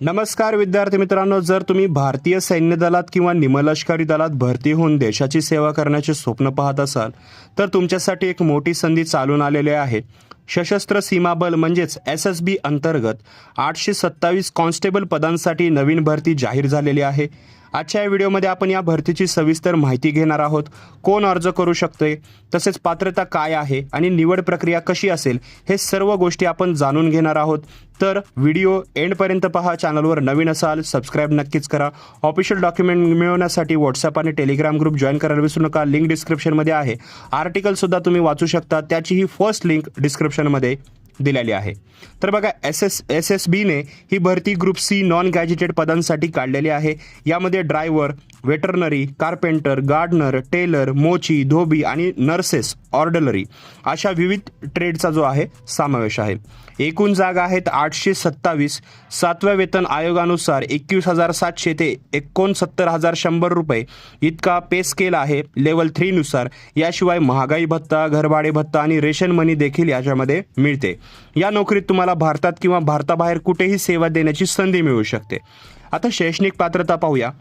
नमस्कार विद्यार्थी मित्रांनो, जर तुम्ही भारतीय सैन्य दलात किंवा निमलष्करी दलात भरती होऊन देशाची सेवा करण्याचे स्वप्न पाहत असाल तर तुमच्यासाठी एक मोठी संधी चालून आलेली आहे। सशस्त्र सीमा बल म्हणजेच SSB अंतर्गत 827 कॉन्स्टेबल पदांसाठी नवीन भरती जाहीर झालेली आहे। आजच्या या व्हिडिओमध्ये आपण या भरतीची सविस्तर माहिती घेणार आहोत। कोण अर्ज करू शकते, तसेच पात्रता काय आहे आणि निवड प्रक्रिया कशी असेल, हे सर्व गोष्टी आपण जाणून घेणार आहोत। तर व्हिडिओ एंडपर्यंत पहा। चॅनलवर नवीन असाल सबस्क्राइब नक्कीच करा। ऑफिशियल डॉक्युमेंट मिळवण्यासाठी व्हॉट्सअप आणि टेलिग्राम ग्रुप जॉईन करायला विसरू नका। लिंक डिस्क्रिप्शनमध्ये आहे। आर्टिकल सुद्धा तुम्ही वाचू शकता, त्याचीही फर्स्ट लिंक डिस्क्रिप्शनमध्ये दिलेली आहे। तर बघा, SSBने ही भरती ग्रुप C नॉन गॅजेटेड पदांसाठी काढलेली आहे। यामध्ये driver, veterinary, carpenter, gardener, tailor, मोची, धोबी आणि नर्सेस, ऑर्डलरी अशा विविध ट्रेडचा जो आहे समावेश आहे। एकूण जागा आहेत 827। 7व्या वेतन आयोगानुसार 21,700 ते 69,100 रुपये इतका पे स्केल आहे लेवल 3 नुसार। याशिवाय महागाई भत्ता, घरभाडे भत्ता आणि रेशन मनी देखील याच्यामध्ये मिळते। या नोकरीत तुम्हाला भारतात किंवा भारताबाहेर कुठेही सेवा देण्याची संधी मिळू शकते। आता शैक्षणिक पात्रता पाहूया।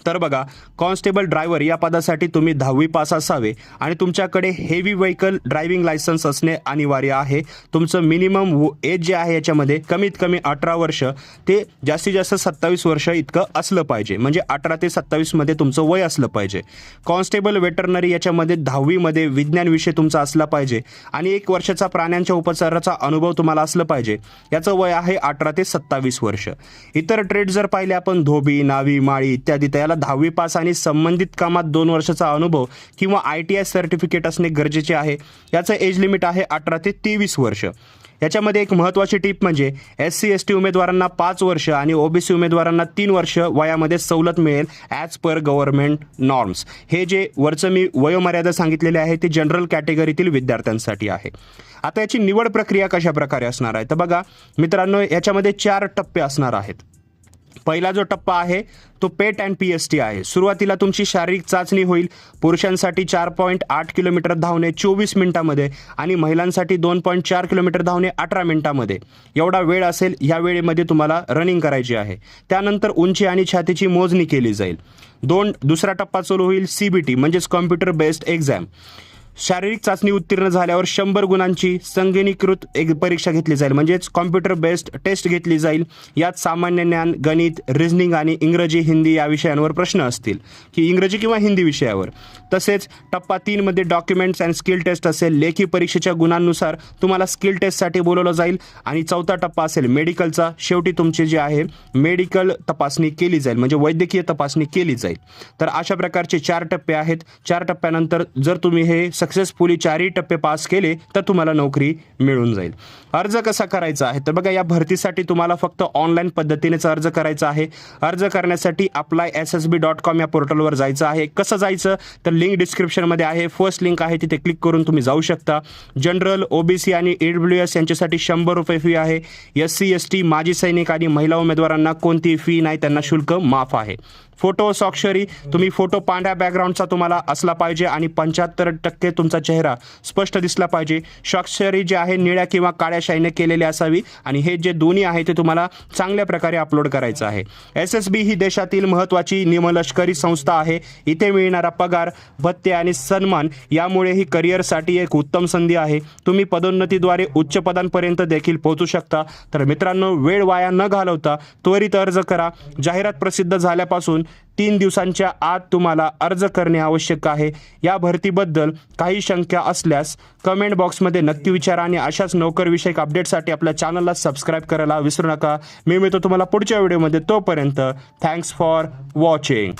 तर बघा, कॉन्स्टेबल ड्रायव्हर या पदासाठी तुम्ही 10वी पास असावे आणि तुमच्याकडे हेवी व्हेकल ड्रायव्हिंग लायसन्स असणे अनिवार्य आहे। तुमचं मिनिमम एज जे आहे याच्यामध्ये कमीत कमी 18 वर्ष ते जास्तीत जास्त 27 वर्ष इतकं असलं पाहिजे, म्हणजे 18 ते 27 मध्ये तुमचं वय असलं पाहिजे। कॉन्स्टेबल वेटरनरी याच्यामध्ये 10वी मध्ये विज्ञान विषय तुमचा असला पाहिजे आणि 1 वर्षाचा प्राण्यांच्या उपचाराचा अनुभव तुम्हाला असलं पाहिजे। याचं वय आहे 18 ते 27 वर्ष। इतर ट्रेड जर पाहिले आपण, धोबी, नावी, माळी इत्यादी, त्याला 10वी पास आणि संबंधित कामात 2 वर्षाचा अनुभव किंवा ITI सर्टिफिकेट असणे गरजेचे आहे। याचं एज लिमिट आहे 18 ते 23 वर्ष। याच्यामध्ये एक महत्त्वाची टिप म्हणजे SC ST उमेदवारांना 5 वर्ष आणि OBC उमेदवारांना 3 वर्ष वयामध्ये सवलत मिळेल ॲज पर गव्हर्नमेंट नॉर्म्स। हे जे वरचं मी वयोमर्यादा सांगितलेले आहे ते जनरल कॅटेगरीतील विद्यार्थ्यांसाठी आहे। आता याची निवड प्रक्रिया कशा प्रकारे असणार आहे, तर बघा मित्रांनो, याच्यामध्ये 4 टप्पे असणार आहेत। पहिला जो टप्पा आहे तो पेट अँड PST आहे। सुरुवातीला तुमची शारीरिक चाचणी होईल। पुरुषांसाठी 4.8 किलोमीटर धावणे 24 मिनिटांमध्ये आणि महिलांसाठी 2.4 किलोमीटर धावणे 18 मिनिटांमध्ये एवढा वेळ असेल। या वेळेमध्ये तुम्हाला रनिंग करायची आहे। त्यानंतर उंची आणि छातीची मोजणी केली जाईल। दुसरा टप्पा सुरू होईल CBT म्हणजेच कॉम्प्युटर बेस्ड एक्झाम। शारीरिक चाचणी उत्तीर्ण झाल्यावर 100 गुणांची संगणकीकृत एक परीक्षा घेतली जाईल, म्हणजेच कॉम्प्युटर बेस्ड टेस्ट घेतली जाईल। यात सामान्य ज्ञान, गणित, रिझनिंग आणि इंग्रजी, हिंदी या विषयांवर प्रश्न असतील, की इंग्रजी किंवा हिंदी विषयावर। तसेच टप्पा 3 मध्ये डॉक्युमेंट्स अँड स्किल टेस्ट असेल। लेखी परीक्षेच्या गुणांनुसार तुम्हाला स्किल टेस्टसाठी बोलवलं जाईल। आणि चौथा टप्पा असेल मेडिकलचा। शेवटी तुमची जी आहे मेडिकल तपासणी केली जाईल, म्हणजे वैद्यकीय तपासणी केली जाईल। तर अशा प्रकारचे 4 टप्पे आहेत। 4 टप्प्यानंतर जर तुम्ही हे सक्सेसफुली 4ही टप्पे पास केले तर तुम्हाला नोकरी मिळून जाईल। अर्ज कसा करायचा आहे, तर बघा, या भरतीसाठी तुम्हाला फक्त ऑनलाईन पद्धतीनेच अर्ज करायचा आहे। अर्ज करण्यासाठी applyssb.com या पोर्टलवर जायचं आहे। कसं जायचं, तर लिंक डिस्क्रिप्शनमध्ये आहे। फर्स्ट लिंक आहे, तिथे क्लिक करून तुम्ही जाऊ शकता। जनरल, OBC आणि EWS यांच्यासाठी 100 रुपये फी आहे। SC ST, माजी सैनिक आणि महिला उमेदवारांना कोणतीही फी नाही, त्यांना शुल्क माफ आहे। फोटो स्वाक्षरी, तुम्ही फोटो पांढऱ्या बॅकग्राऊंडचा तुम्हाला असला पाहिजे आणि 75% तुमचा चेहरा स्पष्ट दिसला पाहिजे। स्वाक्षरी जी आहे निळ्या किंवा काळ्या शाईने केलेली असावी आणि हे जे दोन्ही आहे ते तुम्हाला चांगल्या प्रकारे अपलोड करायचं आहे। SSB ही देशातील महत्त्वाची निमलष्करी संस्था आहे। इथे मिळणारा पगार, भत्ते आणि सन्मान यामुळे ही करिअरसाठी एक उत्तम संधी आहे। तुम्ही पदोन्नतीद्वारे उच्च पदांपर्यंत देखील पोहोचू शकता। तर मित्रांनो, वेळ वाया न घालवता त्वरित अर्ज करा। जाहिरात प्रसिद्ध झाल्यापासून 3 दिवसांच्या आत तुम्हाला अर्ज करणे आवश्यक आहे। या भरतीबद्दल काही शंका असल्यास कमेंट बॉक्समध्ये नक्की विचारा आणि अशाच नोकरीविषयक अपडेटसाठी आपल्या चॅनलला सबस्क्राईब करायला विसरू नका। मी मिळतो तुम्हाला पुढच्या व्हिडिओमध्ये। तोपर्यंत थँक्स फॉर वॉचिंग।